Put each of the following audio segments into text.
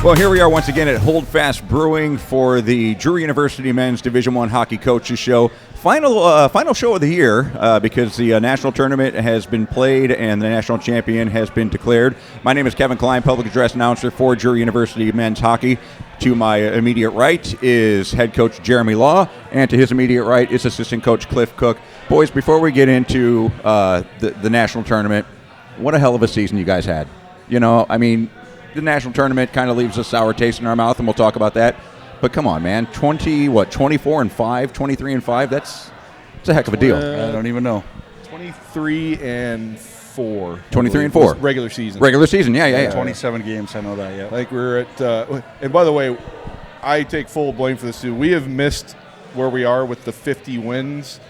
Well, here we are once again at Holdfast Brewing for the Drury University Men's Division I Hockey Coaches Show. Final show of the year because the national tournament has been played and the national champion has been declared. My name is Kevin Kline, public address announcer for Drury University Men's Hockey. To my immediate right is head coach Jeremy Law, and to his immediate right is assistant coach Cliff Cook. Boys, before we get into the national tournament, what a hell of a season you guys had. You know, I mean, the national tournament kind of leaves a sour taste in our mouth, and we'll talk about that. But come on, man, 24-5, 23-5, that's a heck of a deal. I don't even know. 23-4. 23-4. Regular season. Regular season, yeah. 27 games, I know that, yeah. Like we're at, and by the way, I take full blame for this too. We have missed where we are with the 50 wins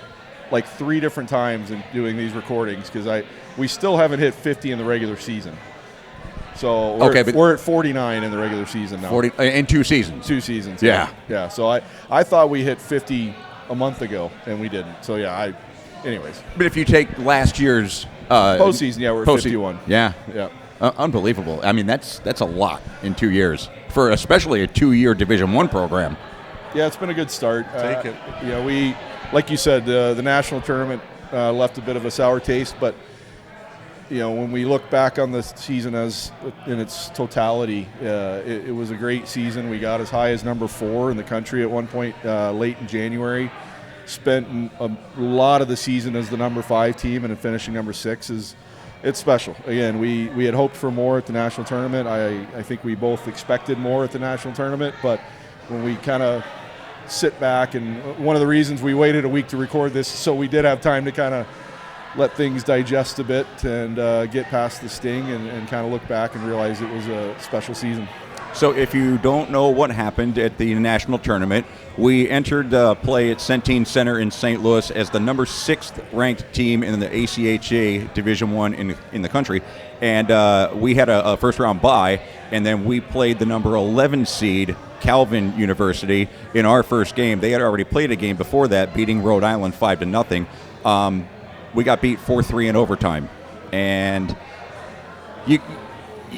like 3 different times in doing these recordings because we still haven't hit 50 in the regular season. So we're at 49 in the regular season now. 40 in 2 seasons. 2 seasons. Yeah. Yeah. So I thought we hit 50 a month ago, and we didn't. So, yeah, anyways. But if you take last year's postseason, yeah, we're at 51. Yeah. Yeah. Unbelievable. I mean, that's a lot in 2 years for especially a 2-year Division I program. Yeah, it's been a good start. Take it. We, like you said, the national tournament left a bit of a sour taste, but when we look back on the season as in its totality, it was a great season. We got as high as number 4 in the country at one point late in January. Spent a lot of the season as the number 5 team, and then finishing number 6 it's special. Again, we had hoped for more at the national tournament. I think we both expected more at the national tournament, but when we kind of sit back, and one of the reasons we waited a week to record this, so we did have time to kind of let things digest a bit and get past the sting and kind of look back and realize it was a special season. So if you don't know what happened at the national tournament, we entered play at Centene Center in St. Louis as the number 6th ranked team in the ACHA Division I in the country, and we had a first round bye, and then we played the number 11 seed Calvin University in our first game. They had already played a game before that, beating Rhode Island 5-0. We got beat 4-3 in overtime, and you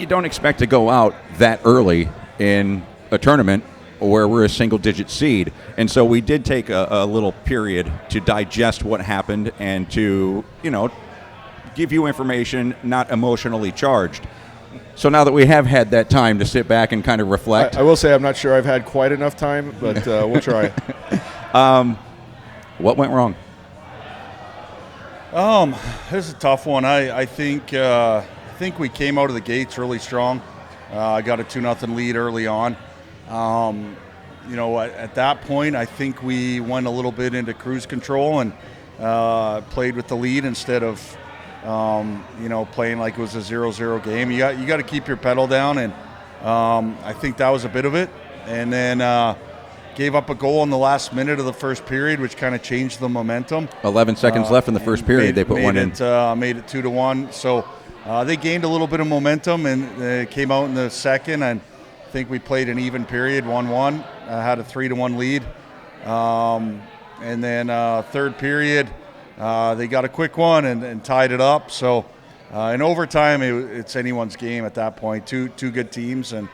don't expect to go out that early in a tournament where we're a single-digit seed. And so we did take a little period to digest what happened and to, give you information not emotionally charged. So now that we have had that time to sit back and kind of reflect. I will say I'm not sure I've had quite enough time, but we'll try. What went wrong? This is a tough one. I think we came out of the gates really strong. I got a 2-0 lead early on. At that point, I think we went a little bit into cruise control and played with the lead instead of playing like it was a 0-0 game. You got to keep your pedal down, and I think that was a bit of it. And then gave up a goal in the last minute of the first period, which kind of changed the momentum. 11 seconds left in the first period. They put one in. Made it 2-1. So they gained a little bit of momentum and came out in the second. And I think we played an even period, 1-1. Had a 3-1 lead. And then third period, they got a quick one and tied it up. So in overtime, it's anyone's game at that point. Two good teams, and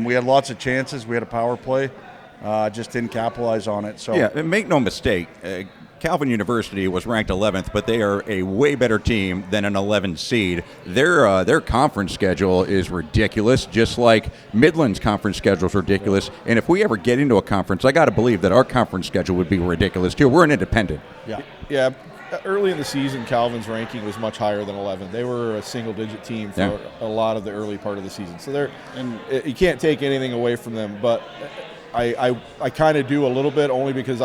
we had lots of chances. We had a power play. Just didn't capitalize on it. So yeah, and make no mistake, Calvin University was ranked 11th, but they are a way better team than an 11 seed. Their conference schedule is ridiculous, just like Midland's conference schedule is ridiculous. And if we ever get into a conference, I got to believe that our conference schedule would be ridiculous too. We're an independent. Yeah. Early in the season, Calvin's ranking was much higher than 11. They were a single-digit team for a lot of the early part of the season. So you can't take anything away from them, but I kind of do a little bit, only because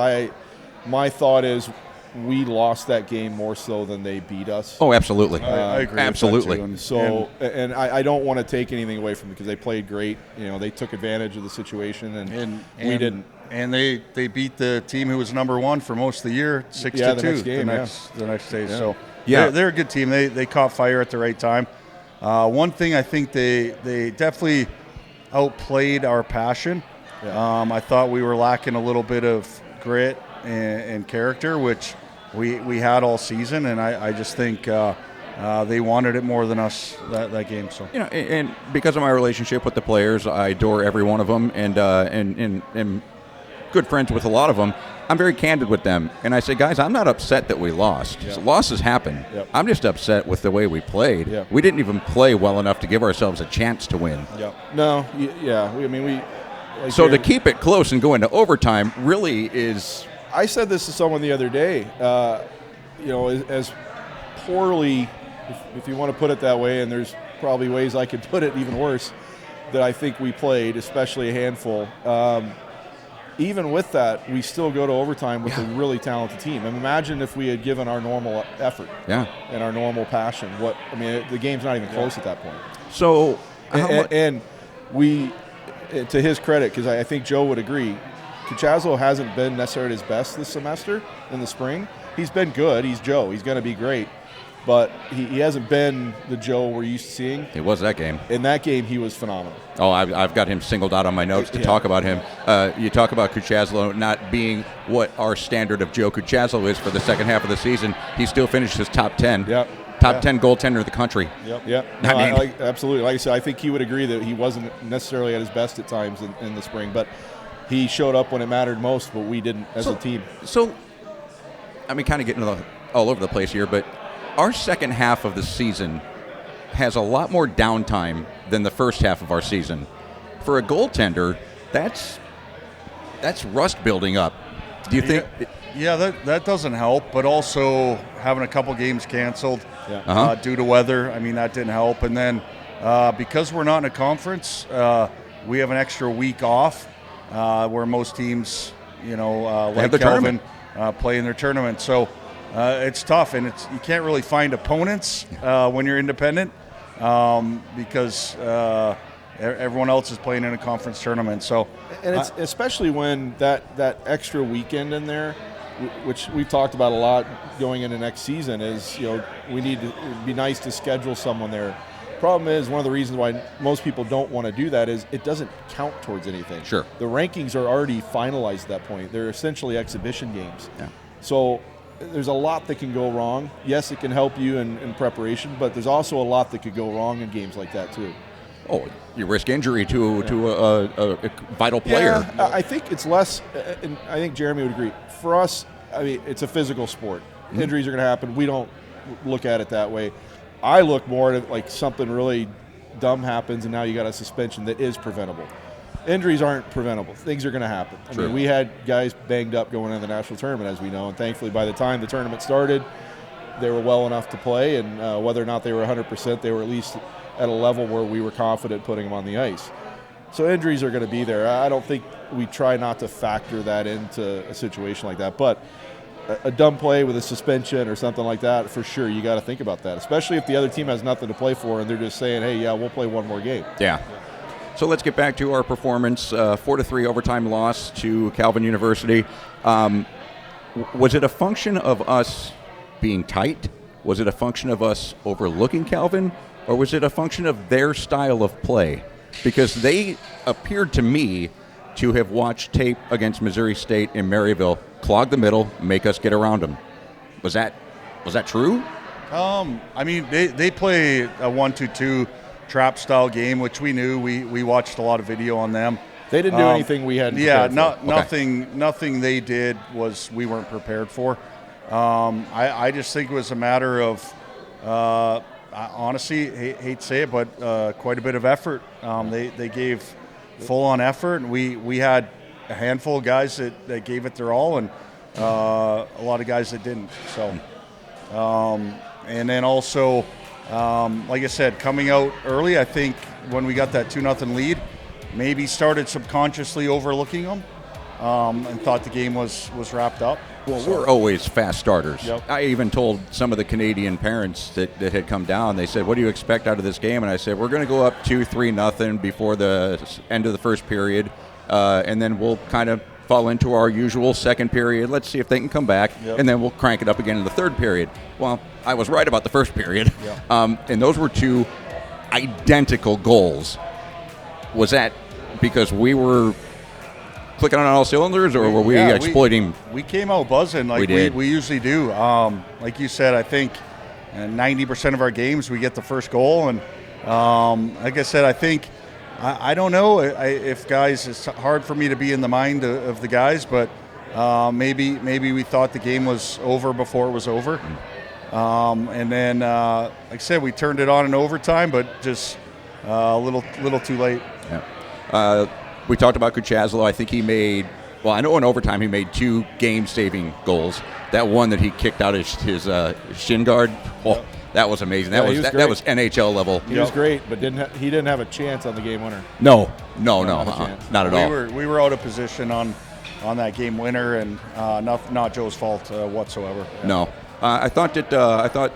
my thought is we lost that game more so than they beat us. Oh, absolutely. I agree. Absolutely. And so, and I don't want to take anything away from them because they played great. They took advantage of the situation, and we didn't. And they beat the team who was number 1 for most of the year, 6-2. The next game, the next day. Yeah. So they're a good team. They caught fire at the right time. One thing I think they definitely outplayed our passion. Yeah. I thought we were lacking a little bit of grit and character, which we had all season, and I just think they wanted it more than us that game. So and because of my relationship with the players, I adore every one of them, and good friends with a lot of them. I'm very candid with them, and I say, guys, I'm not upset that we lost. Yep. Losses happen. Yep. I'm just upset with the way we played. Yep. We didn't even play well enough to give ourselves a chance to win. Yep. No, yeah. We. Like So to keep it close and go into overtime really is. I said this to someone the other day. As poorly, if you want to put it that way, and there's probably ways I could put it even worse, that I think we played, especially a handful. Even with that, we still go to overtime with a really talented team. And imagine if we had given our normal effort and our normal passion. The game's not even close at that point. So, and we, to his credit, because I think Joe would agree, Kuchazlo hasn't been necessarily at his best this semester in the spring. He's been good. He's Joe. He's going to be great. But he hasn't been the Joe we're used to seeing. It was that game. In that game, he was phenomenal. Oh, I've got him singled out on my notes to talk about him. You talk about Kuchazlo not being what our standard of Joe Kuchazlo is for the second half of the season. He still finished his top 10. Yep. Top 10 goaltender of the country. Yep. No, absolutely. Like I said, I think he would agree that he wasn't necessarily at his best at times in the spring. But he showed up when it mattered most, but we didn't as a team. So, kind of getting all over the place here, but our second half of the season has a lot more downtime than the first half of our season. For a goaltender, that's rust building up. Do you think? Yeah, that doesn't help. But also having a couple games canceled due to weather, that didn't help. And then because we're not in a conference, we have an extra week off where most teams, like Kelvin, play in their tournament. So. It's tough, and you can't really find opponents when you're independent because everyone else is playing in a conference tournament. So, and it's especially when that extra weekend in there, which we've talked about a lot going into next season, is we need to. It'd be nice to schedule someone there. Problem is, one of the reasons why most people don't want to do that is it doesn't count towards anything. Sure, the rankings are already finalized at that point. They're essentially exhibition games. Yeah. So. There's a lot that can go wrong. Yes, it can help you in preparation, but there's also a lot that could go wrong in games like that too. Oh, you risk injury to a vital player. Yeah, I think it's less, and I think Jeremy would agree. For us, it's a physical sport. Mm-hmm. Injuries are going to happen. We don't look at it that way. I look more at it like something really dumb happens, and now you got a suspension that is preventable. Injuries aren't preventable. Things are going to happen. We had guys banged up going into the national tournament, as we know, and thankfully by the time the tournament started, they were well enough to play, and whether or not they were 100%, they were at least at a level where we were confident putting them on the ice. So injuries are going to be there. I don't think we try not to factor that into a situation like that, but a dumb play with a suspension or something like that, for sure, you got to think about that, especially if the other team has nothing to play for and they're just saying, hey, we'll play one more game. Yeah. So let's get back to our performance. 4-3 overtime loss to Calvin University. Was it a function of us being tight? Was it a function of us overlooking Calvin? Or was it a function of their style of play? Because they appeared to me to have watched tape against Missouri State in Maryville, clog the middle, make us get around them. Was that true? They play a 1-2-2 trap style game, which we knew. We watched a lot of video on them. They didn't do anything we hadn't prepared for. Nothing they did was we weren't prepared for. I just think it was a matter of honestly, hate to say it, but quite a bit of effort. They gave full on effort, and we had a handful of guys that gave it their all, and a lot of guys that didn't. So and then also like I said, coming out early, I think when we got that 2-0 lead, maybe started subconsciously overlooking them and thought the game was wrapped up. Well, we're always fast starters. Yep. I even told some of the Canadian parents that had come down, they said, what do you expect out of this game? And I said, we're going to go up 2-3-0 before the end of the first period, and then we'll kind of fall into our usual second period. Let's see if they can come back, and then we'll crank it up again in the third period. Well, I was right about the first period, and those were two identical goals. Was that because we were clicking on all cylinders, or were we exploiting? We came out buzzing like we usually do. Like you said, I think and 90% of our games we get the first goal. And like I said, I think I don't know if guys. It's hard for me to be in the mind of the guys, but maybe we thought the game was over before it was over. And then, like I said, we turned it on in overtime, but just a little too late. Yeah. We talked about Kuchazlo. I think he made. Well, I know in overtime he made 2 game-saving goals. That one that he kicked out his shin guard. Oh, that was amazing. That was NHL level. He was great, but he didn't have a chance on the game winner. No, not at all. We were out of position on that game winner, and not Joe's fault whatsoever. Yeah. No, I thought the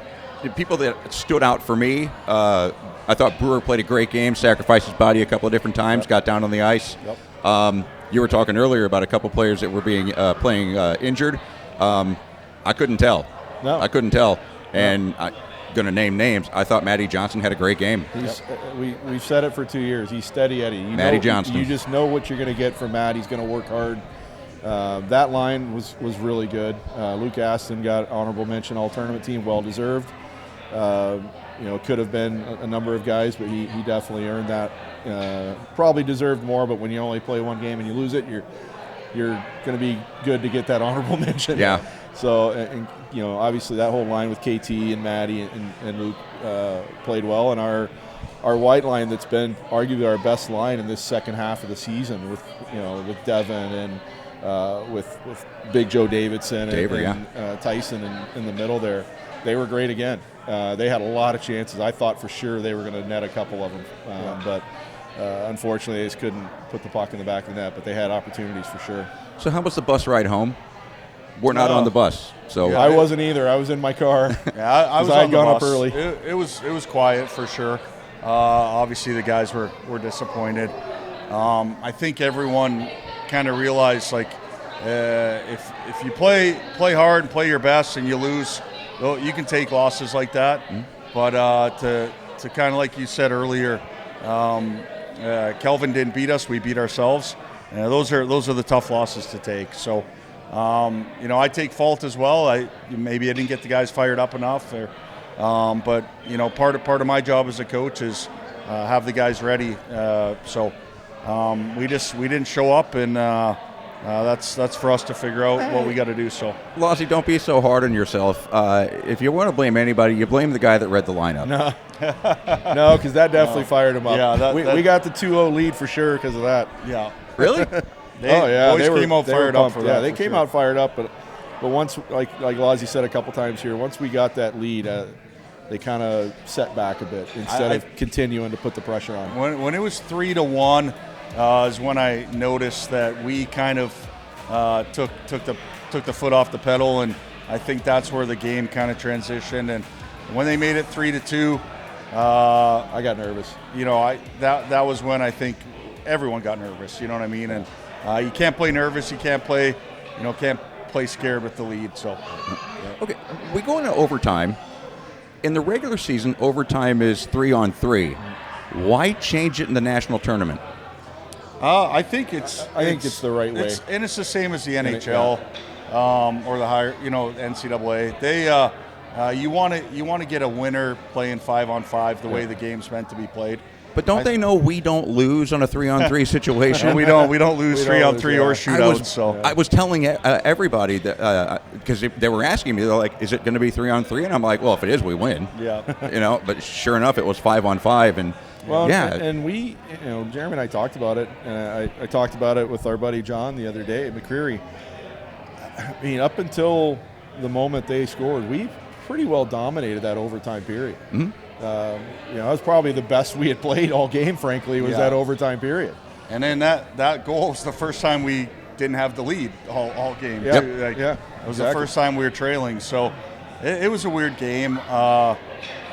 people that stood out for me. I thought Brewer played a great game, sacrificed his body a couple of different times, got down on the ice. Yep. You were talking earlier about a couple players that were being playing injured. I couldn't tell. No. I couldn't tell. And I'm going to name names. I thought Matty Johnson had a great game. We've said it for 2 years. He's steady Eddie. Matty Johnson. You just know what you're going to get from Matt. He's going to work hard. That line was really good. Luke Aston got honorable mention, all tournament team, well deserved. Could have been a number of guys, but he definitely earned that. Probably deserved more, but when you only play one game and you lose it, you're going to be good to get that honorable mention. Yeah. So, obviously that whole line with KT and Maddie and Luke played well, and our white line that's been arguably our best line in this second half of the season with Devin and with Big Joe Davidson and Tyson in the middle there. They were great again. They had a lot of chances. I thought for sure they were going to net a couple of them, but unfortunately they just couldn't put the puck in the back of the net, but they had opportunities for sure. So how was the bus ride home? We're not on the bus, so I wasn't either. I was in my car. Yeah, I was. I had gone up early. It was quiet for sure. Obviously, the guys were disappointed. I think everyone kind of realized if you play hard and play your best and you lose, you can take losses like that. Mm-hmm. But to kind of like you said earlier, Kelvin didn't beat us; we beat ourselves. Those are the tough losses to take. So. I take fault as well. Maybe I didn't get the guys fired up enough, but part of my job as a coach is have the guys ready. So we didn't show up, and that's for us to figure out what we got to do. So, Lozzie, don't be so hard on yourself. If you want to blame anybody, you blame the guy that read the lineup. No, because that definitely fired him up. Yeah, we got the 2-0 lead for sure because of that. Yeah, really. Boys came out fired up for that. Yeah, they came out fired up, but once, like Lozzie said a couple times here, once we got that lead, they kind of set back a bit instead of continuing to put the pressure on. When it was 3-1, is when I noticed that we kind of took the foot off the pedal, and I think that's where the game kind of transitioned. And when they made it 3-2, I got nervous. That was when I think everyone got nervous. You know what I mean? And you can't play nervous. You can't play scared with the lead. So, okay, we go into overtime. In the regular season, overtime is 3-on-3. Why change it in the national tournament? I think it's the right way, and it's the same as the NHL or the higher, NCAA. They you want to get a winner playing 5-on-5 the way the game's meant to be played. But don't they know we don't lose on a 3-on-3 situation? We don't lose 3-on-3 or shootouts. I was telling everybody that because they were asking me, they're like, "Is it going to be 3-on-3?" And I'm like, "Well, if it is, we win." Yeah. But sure enough, it was 5-on-5, and and we, Jeremy and I talked about it, and I talked about it with our buddy John the other day at McCreary. I mean, up until the moment they scored, we pretty well dominated that overtime period. Mm-hmm. That was probably the best we had played all game, frankly, was that overtime period. And then that goal was the first time we didn't have the lead all game. Yeah, It was the first time we were trailing. So it was a weird game. I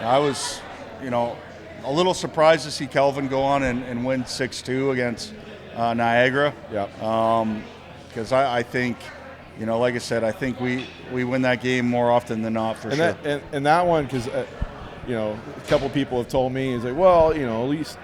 was, a little surprised to see Kelvin go on and win 6-2 against Niagara. Yeah. Because I think, like I said, I think we win that game more often than not for sure. And that one, because a couple people have told me, is like, well, at least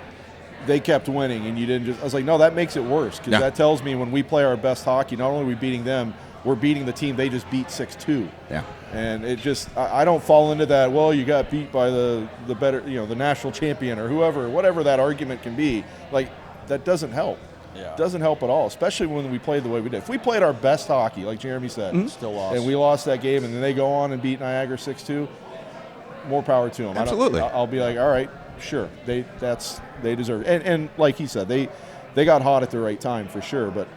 they kept winning and you didn't just. I was like, no, that makes it worse because that tells me when we play our best hockey, not only are we beating them, we're beating the team they just beat 6-2. Yeah. And it just, I don't fall into that, well, you got beat by the better, the national champion or whatever that argument can be. Like, that doesn't help. Yeah. It doesn't help at all, especially when we played the way we did. If we played our best hockey, like Jeremy said, still lost. And we lost that game, and then they go on and beat Niagara 6-2, more power to them. Absolutely. I'll be like, all right, sure, they deserve it. And like he said, they got hot at the right time for sure, but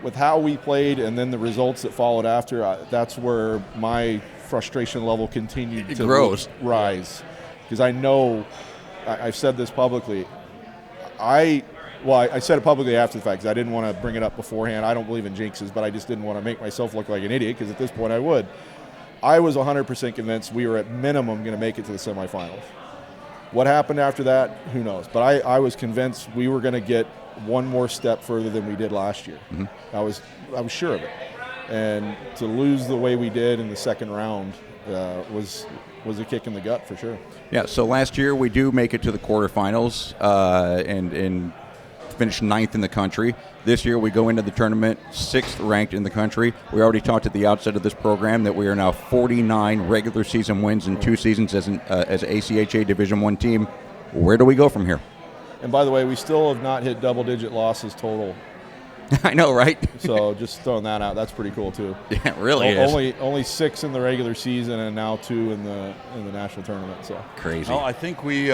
with how we played and then the results that followed after, that's where my frustration level continued to rise. Because I know, I've said this publicly, I said it publicly after the fact because I didn't want to bring it up beforehand. I don't believe in jinxes, but I just didn't want to make myself look like an idiot because at this point I would. I was 100% convinced we were at minimum going to make it to the semifinals. What happened after that, who knows? But I was convinced we were going to get one more step further than we did last year. Mm-hmm. I was sure of it. And to lose the way we did in the second round was a kick in the gut for sure. Yeah, so last year we do make it to the quarterfinals and finish 9th in the country. This year we go into the tournament 6th ranked in the country. We already talked at the outset of this program that we are now 49 regular season wins in 2 seasons as an ACHA Division I team. Where do we go from here? And by the way, we still have not hit double-digit losses total. I know, right? So just throwing that out, that's pretty cool too. Yeah, it really is. Only 6 in the regular season, and now 2 in the national tournament. So crazy. No, I think we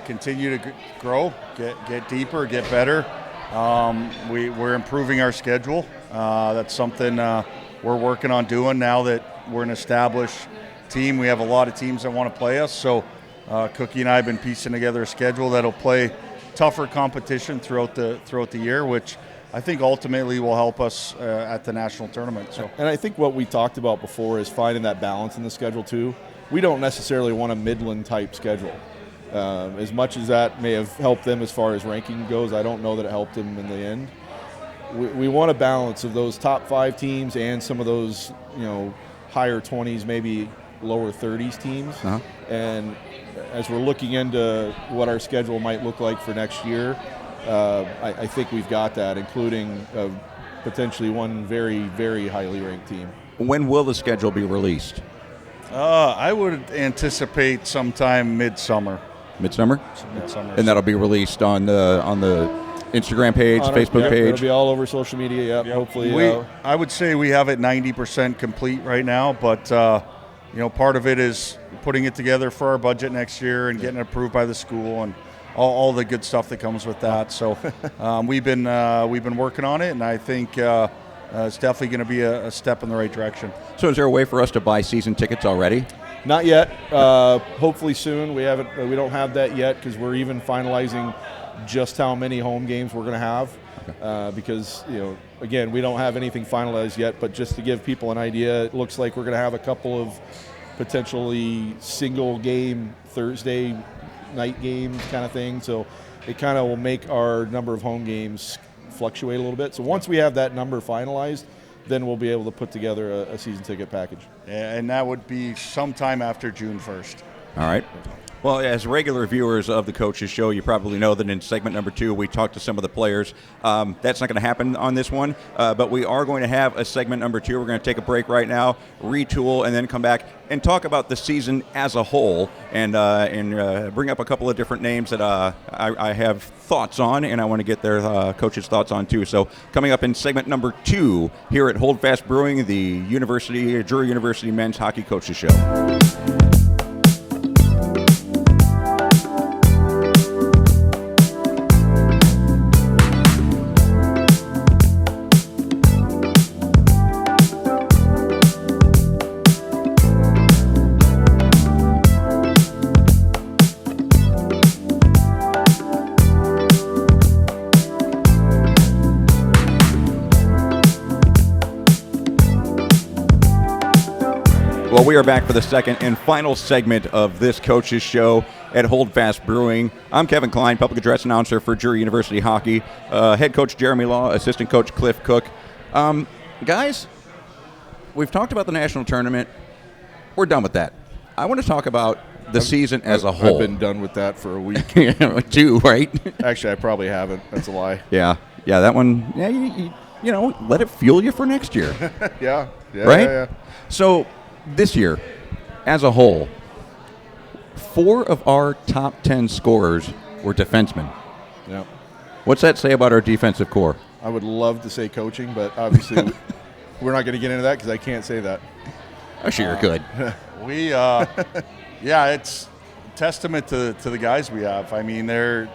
continue to grow, get deeper, get better. We're improving our schedule. That's something we're working on doing now that we're an established team. We have a lot of teams that want to play us. So Cookie and I have been piecing together a schedule that'll play tougher competition throughout the year, which I think ultimately will help us at the national tournament. So, and I think what we talked about before is finding that balance in the schedule too. We don't necessarily want a Midland type schedule. As much as that may have helped them as far as ranking goes, I don't know that it helped them in the end. We want a balance of those top 5 teams and some of those, higher 20s, maybe lower 30s teams. Uh-huh. And as we're looking into what our schedule might look like for next year, I think we've got that, including potentially one very, very highly ranked team. When will the schedule be released? I would anticipate sometime midsummer. Midsummer? Midsummer. And that'll be released on the Instagram page, Facebook page? It'll be all over social media, yep. Hopefully. I would say we have it 90% complete right now, but part of it is putting it together for our budget next year and getting it approved by the school and all the good stuff that comes with that. So we've been working on it, and I think it's definitely going to be a step in the right direction. So is there a way for us to buy season tickets already? Not yet. Hopefully soon. We don't have that yet because we're even finalizing just how many home games we're going to have. Okay. Because again, we don't have anything finalized yet. But just to give people an idea, it looks like we're going to have a couple of potentially single game Thursday night games kind of thing. So it kind of will make our number of home games fluctuate a little bit. So once we have that number finalized, then we'll be able to put together a season ticket package. And that would be sometime after June 1st. All right. Well, as regular viewers of the Coaches Show, you probably know that in segment number 2, we talked to some of the players. That's not going to happen on this one, but we are going to have a segment number 2. We're going to take a break right now, retool, and then come back and talk about the season as a whole and bring up a couple of different names that I have thoughts on, and I want to get their coaches' thoughts on too. So coming up in segment number 2 here at Holdfast Brewing, the Drury University Men's Hockey Coaches Show. Well, we are back for the second and final segment of this Coaches Show at Holdfast Brewing. I'm Kevin Kline, public address announcer for Drury University Hockey. Head coach Jeremy Law, assistant coach Cliff Cook. Guys, we've talked about the national tournament. We're done with that. I want to talk about the season as a whole. I've been done with that for a week. 2, right? Actually, I probably haven't. That's a lie. Yeah, that one. Yeah, you let it fuel you for next year. Yeah. Right? Yeah. So this year, as a whole, 4 of our top 10 scorers were defensemen. Yeah. What's that say about our defensive core? I would love to say coaching, but obviously we're not going to get into that because I can't say that. Oh, sure, you're good. It's a testament to the guys we have. I mean, they're,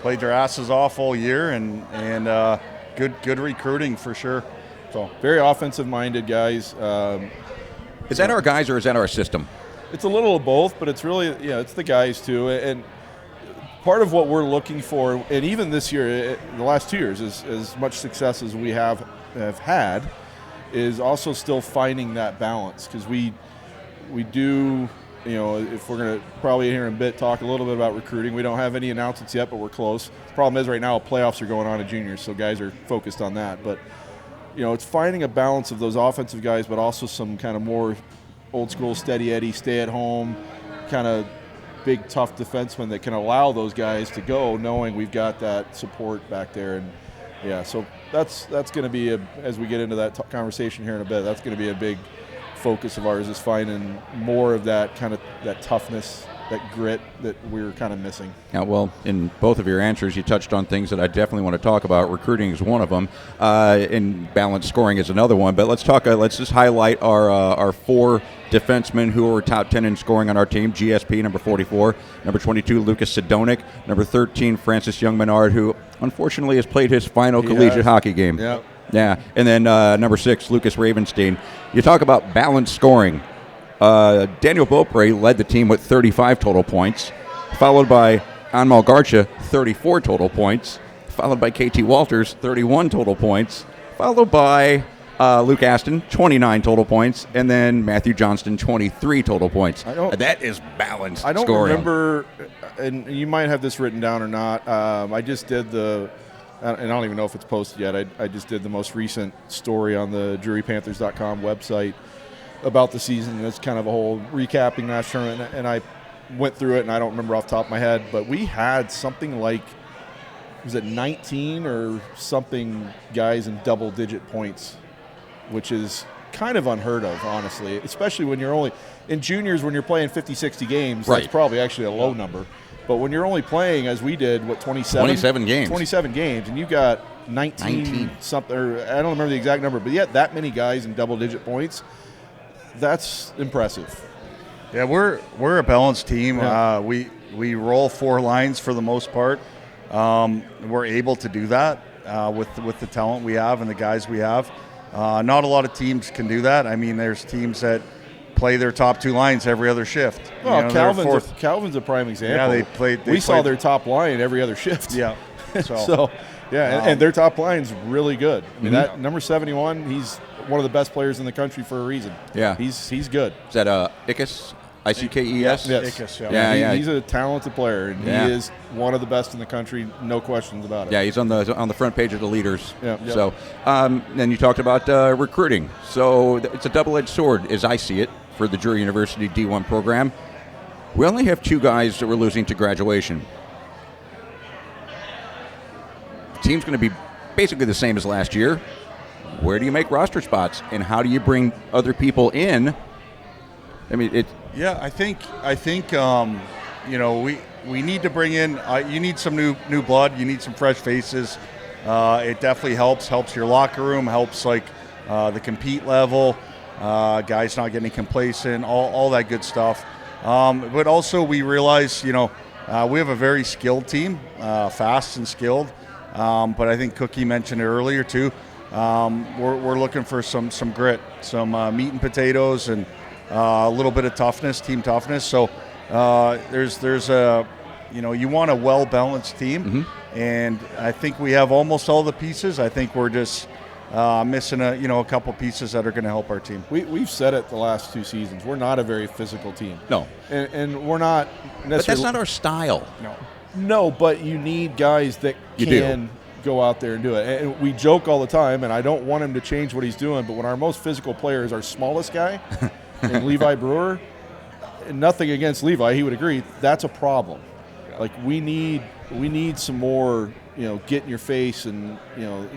played their asses off all year and good recruiting for sure. So very offensive-minded guys. Is that our guys or is that our system? It's a little of both, but it's really, it's the guys too. And part of what we're looking for, and even this year, the last 2 years, as much success as we have had, is also still finding that balance. Because we do, if we're going to probably here in a bit talk a little bit about recruiting. We don't have any announcements yet, but we're close. The problem is right now playoffs are going on in juniors, so guys are focused on that. But, it's finding a balance of those offensive guys, but also some kind of more old school, steady Eddie, stay at home, kind of big, tough defensemen that can allow those guys to go, knowing we've got that support back there. And so that's going to be as we get into that conversation here in a bit. That's going to be a big focus of ours, is finding more of that kind of that toughness, that grit that we're kind of missing. Yeah, well, in both of your answers, you touched on things that I definitely want to talk about. Recruiting is one of them, and balanced scoring is another one. But let's talk. Let's just highlight our 4 defensemen who are top 10 in scoring on our team. GSP, number 44, number 22, Lucas Sidonic, number 13, Francis Young-Menard, who unfortunately has played his final collegiate hockey game. Yeah. Yeah, and then number 6, Lucas Ravenstein. You talk about balanced scoring. Daniel Beaupre led the team with 35 total points, followed by Anmal Garcha, 34 total points, followed by KT Walters, 31 total points, followed by Luke Aston, 29 total points, and then Matthew Johnston, 23 total points. That is balanced scoring. I don't remember, and you might have this written down or not. I just did and I don't even know if it's posted yet. I just did the most recent story on the DruryPanthers.com website about the season. It's kind of a whole recapping last tournament, and I went through it, and I don't remember off the top of my head, but we had something like, was it 19 or something guys in double-digit points, which is kind of unheard of, honestly, especially when you're only – in juniors, when you're playing 50, 60 games, right. That's probably actually a low number. But when you're only playing, as we did, 27 games. 27 games, and you got 19 something, or I don't remember the exact number, but yet that many guys in double-digit points, that's impressive. Yeah, we're a balanced team. Yeah. We roll 4 lines for the most part. We're able to do that with the talent we have and the guys we have. Not a lot of teams can do that. I mean, there's teams that play their top 2 lines every other shift. Well, Calvin's a prime example. Yeah, we saw their top line every other shift. Yeah. And their top line's really good. I mean, that number 71, he's one of the best players in the country for a reason. Yeah. He's good. Is that Ickes? ICKES? Yes. Ickes, yeah. He's a talented player, and he is one of the best in the country, no questions about it. Yeah, he's on the front page of the leaders. Yeah. So, then you talked about recruiting. So it's a double-edged sword, as I see it, for the Drury University D1 program. We only have 2 guys that we're losing to graduation. The team's going to be basically the same as last year. Where do you make roster spots, and how do you bring other people in? I mean, Yeah, I think we need to bring in. You need some new blood. You need some fresh faces. It definitely helps your locker room. Helps the compete level. Guys not getting complacent. All that good stuff. But also we realize we have a very skilled team, fast and skilled. But I think Cookie mentioned it earlier too. We're looking for some grit, some meat and potatoes, and a little bit of toughness, team toughness. So there's a you want a well-balanced team, and I think we have almost all the pieces. I think we're just missing a couple pieces that are going to help our team. We've said it the last 2 seasons. We're not a very physical team. No, and we're not necessarily. But that's not our style. No, but you need guys that can go out there and do it. And we joke all the time, and I don't want him to change what he's doing, but when our most physical player is our smallest guy, and Levi Brewer, nothing against Levi, he would agree, that's a problem. Like we need some more get in your face and,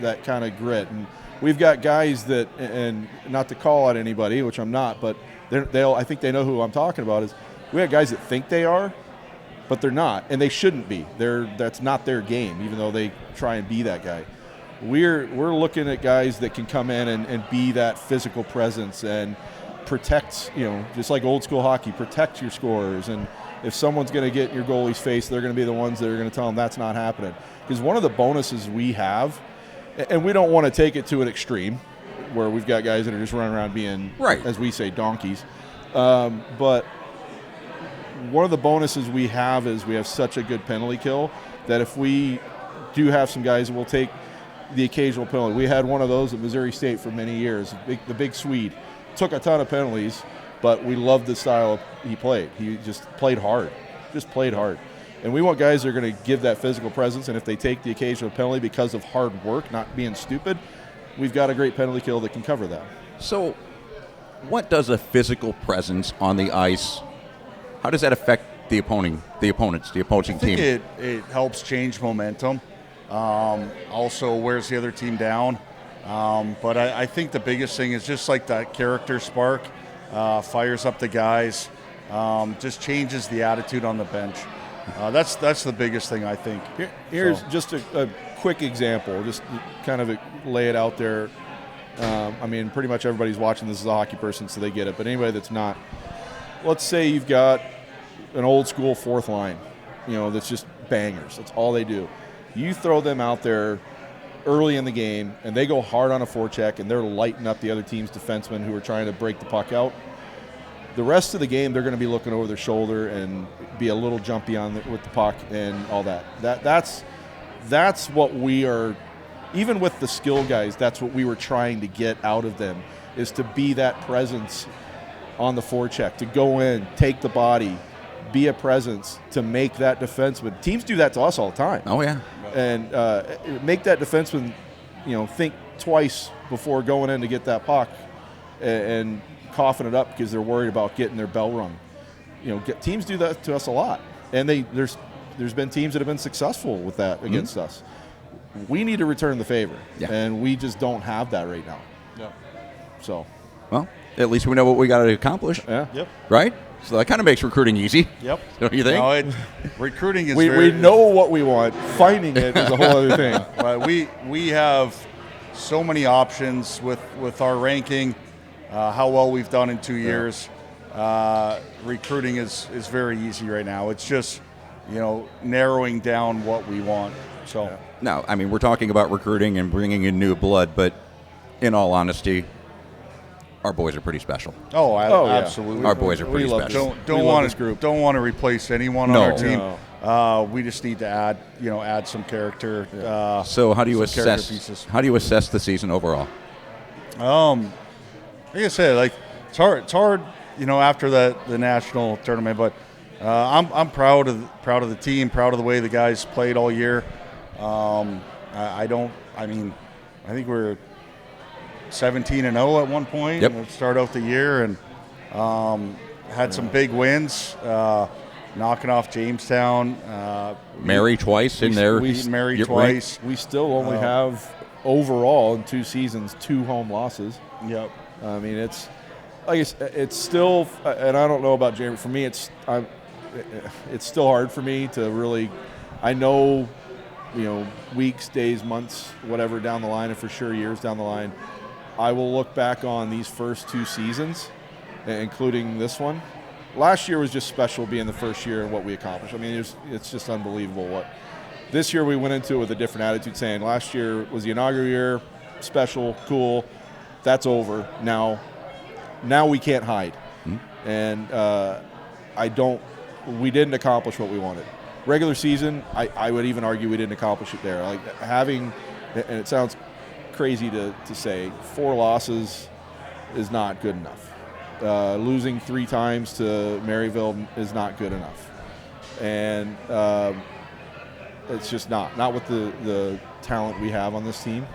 that kind of grit. And we've got guys that, and not to call out anybody, which I'm not, but I think they know who I'm talking about, is we have guys that think they are, but they're not, and they shouldn't be. That's not their game, even though they try and be that guy. We're looking at guys that can come in and be that physical presence and protect, just like old school hockey, protect your scorers. And if someone's going to get in your goalie's face, they're going to be the ones that are going to tell them that's not happening. Because one of the bonuses we have, and we don't want to take it to an extreme where we've got guys that are just running around being, right, as we say, donkeys. But one of the bonuses we have is we have such a good penalty kill that if we do have some guys that will take the occasional penalty. We had one of those at Missouri State for many years, the big Swede. Took a ton of penalties, but we loved the style he played. He just played hard, And we want guys that are going to give that physical presence, and if they take the occasional penalty because of hard work, not being stupid, we've got a great penalty kill that can cover that. So what does a physical presence on the ice, how does that affect the opposing team? It helps change momentum. Also wears the other team down. But I think the biggest thing is just like that character spark, fires up the guys, just changes the attitude on the bench. That's the biggest thing, I think. Here's just a quick example, just kind of lay it out there. Pretty much everybody's watching this as a hockey person, so they get it. But anybody that's not, let's say you've got an old school fourth line, that's just bangers. That's all they do. You throw them out there early in the game, and they go hard on a forecheck, and they're lighting up the other team's defensemen who are trying to break the puck out. The rest of the game, they're going to be looking over their shoulder and be a little jumpy with the puck and all that. That's what we are, even with the skill guys, that's what we were trying to get out of them, is to be that presence on the forecheck, to go in, take the body, be a presence, to make that defenseman. Teams do that to us all the time. Oh, yeah. And make that defenseman, think twice before going in to get that puck and coughing it up because they're worried about getting their bell rung. Teams do that to us a lot, and there's been teams that have been successful with that against us. We need to return the favor, and we just don't have that right now. Yeah. So, well, at least we know what we got to accomplish. Yeah. Yep. Right. So that kind of makes recruiting easy. Yep. Don't you think? No, recruiting is we know what we want. Finding it is a whole other thing. But we have so many options with our ranking, how well we've done in 2 years. Recruiting is very easy right now. It's just narrowing down what we want. So No, we're talking about recruiting and bringing in new blood, but in all honesty, our boys are pretty special. Oh, yeah. absolutely. Our boys are pretty special. Don't want to replace anyone on our team. No. We just need to add some character. Yeah. So how do you assess the season overall? Like I said, it's hard. After the national tournament, but I'm proud of the team, proud of the way the guys played all year. I think we're 17-0 at one point. Yep. Start out the year and had some big wins, knocking off Jamestown. Mary twice in there. We beat Mary twice. We still only have overall in 2 seasons 2 home losses. Yep. It's like it's still, and I don't know about Jamie. For me, it's still hard for me to really. I know, weeks, days, months, whatever down the line, and for sure years down the line, I will look back on these first 2 seasons, including this one. Last year was just special, being the first year and what we accomplished. It's just unbelievable what. This year we went into it with a different attitude, saying last year was the inaugural year, special, cool. That's over now. Now we can't hide, and we didn't accomplish what we wanted. Regular season, I would even argue we didn't accomplish it there. And it sounds crazy to say, 4 losses is not good enough. Losing 3 times to Maryville is not good enough, and it's just not with the talent we have on this team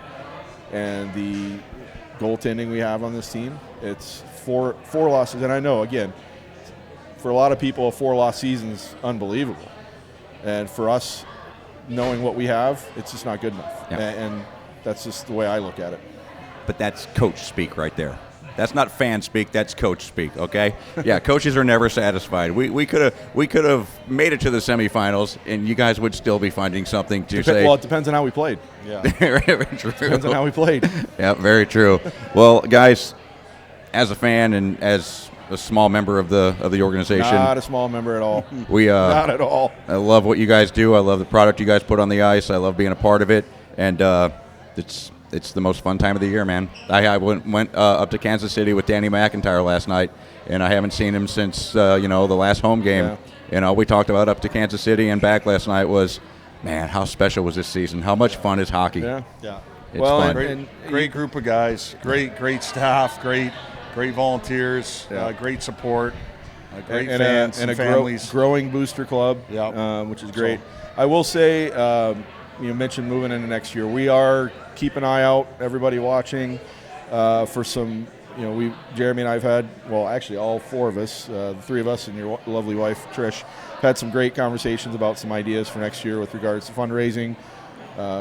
and the goaltending we have on this team. It's 4 losses, and I know, again, for a lot of people, a 4-loss season is unbelievable. And for us, knowing what we have, it's just not good enough. Yeah. And that's just the way I look at it. But that's coach speak right there. That's not fan speak. That's coach speak. Okay. Yeah. Coaches are never satisfied. We could have made it to the semifinals, and you guys would still be finding something to say. Well, it depends on how we played. Yeah. Very true. Depends on how we played. Yeah. Very true. Well, guys, as a fan and as a small member of the organization, Not a small member at all. we Not at all. I love what you guys do. I love the product you guys put on the ice. I love being a part of it, and it's the most fun time of the year, man. I went up to Kansas City with Danny McIntyre last night, and I haven't seen him since the last home game. Yeah. We talked about up to Kansas City and back last night was, man, how special was this season? How much fun is hockey? Yeah. Yeah. It's Well, fun. Great group of guys. Great staff. Great volunteers. Yeah. Great support. Great and fans and and a families. growing booster club, Yep. which is great. I will say, you mentioned moving into next year. We are keep an eye out, everybody watching, for some. Jeremy and I've had, well, actually all four of us, the three of us and your lovely wife Trish, had some great conversations about some ideas for next year with regards to fundraising.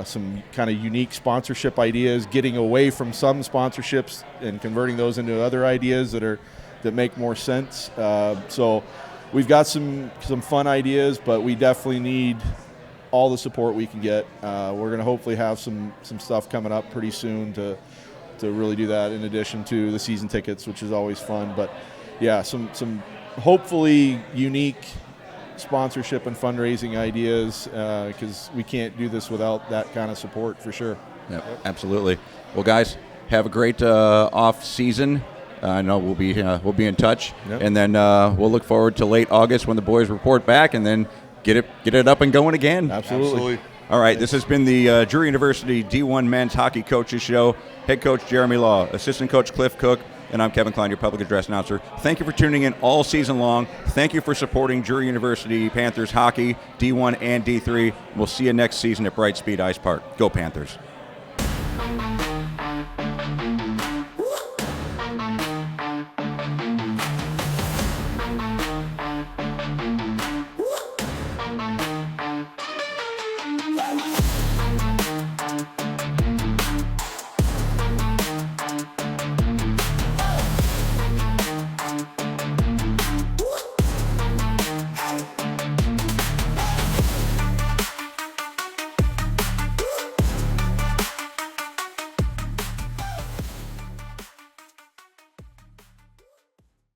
Some kind of unique sponsorship ideas, getting away from some sponsorships and converting those into other ideas that make more sense. So we've got some fun ideas, but we definitely need all the support we can get. We're going to hopefully have some stuff coming up pretty soon to really do that, in addition to the season tickets, which is always fun. But yeah, some hopefully unique sponsorship and fundraising ideas, because we can't do this without that kind of support for sure. Yep, absolutely. Well, guys, have a great off season. I know we'll be in touch, Yep. and then we'll look forward to late August when the boys report back, and then get it up and going again. Absolutely. All right, this has been the Drury University D1 Men's Hockey Coaches Show. Head coach Jeremy Law, assistant coach Cliff Cook, and I'm Kevin Kline, your public address announcer. Thank you for tuning in all season long. Thank you for supporting Drury University Panthers hockey, D1 and D3. We'll see you next season at Brightspeed Ice Park. Go Panthers.